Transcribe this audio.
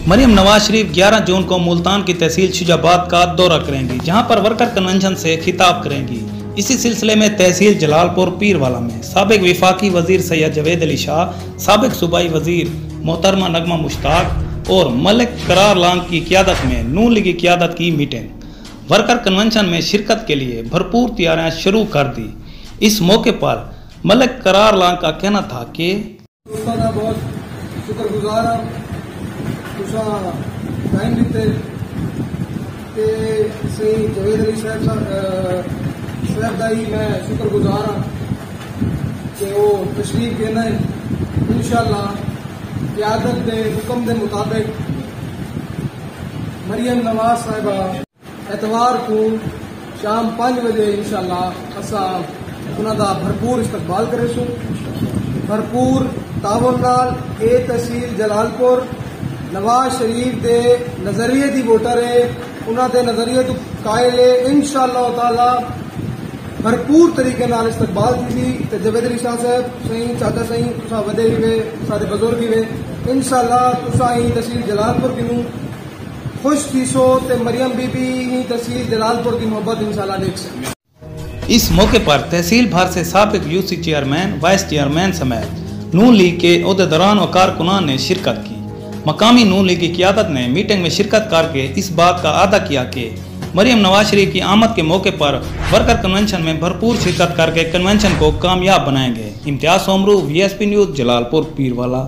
मरियम नवाज शरीफ 11 जून को मुल्तान की तहसील शुजाबाद का दौरा करेंगी, जहां पर वर्कर कन्वेंशन से खिताब करेंगी। इसी सिलसिले में तहसील जलालपुर पीरवाला में साबिक विफाकी वजीर सैयद जवेद अली शाह, साबिक सूबाई वजीर मोहतरमा नगमा मुश्ताक और मलिक करार लांग की क़ियादत में नून लीग की क़ियादत की मीटिंग। वर्कर कन्वेंशन में शिरकत के लिए भरपूर तैयारियां शुरू कर दी। इस मौके पर मलिक करार लांग का कहना था कि बहुत शुक्रगुजार टाइम दिते कि सही जवेद अली साहब का ही मैं शुक्रगुजार हाँ कि वो तशरीफ देना है। इंशाअल्लाह क़ियादत के हुक्म के मुताबिक मरियम नवाज साहिबा एतवार को शाम 5 बजे इंशाअल्लाह असा उन्होंने भरपूर इस्तकबाल करेसू। भरपूर तावन नाल ए तहसील जलालपुर नवाज शरीफ के नजरिए की वोटर है, उन्होंने नजरिए तो कायल है। इंशाअल्लाह ताला भरपूर तरीके नाल इस्तकबाल की तो जवेद अली शाह साहब सही चाचा सही तुसा वडे भी वे सारे बुजुर्ग भी वे। इंशाअल्लाह तुसा ही तहसील जलालपुर की खुश थीसो ते मरियम बीबी ही तहसील जलालपुर की मोहब्बत इंशाअल्लाह देख सके। इस मौके पर तहसील भर से साबिक यूसी चेयरमैन, वाइस चेयरमैन समेत नून लीग के ओहदेदारान व कारकुनान ने शिरकत की। मकामी नून लीग की क़ियादत ने मीटिंग में शिरकत करके इस बात का अदा किया कि मरियम नवाज शरीफ की आमद के मौके पर वर्कर कन्वेंशन में भरपूर शिरकत करके कन्वेंशन को कामयाब बनाएंगे। Imtiaz Somru, VSP news, Jalalpur Pirwala.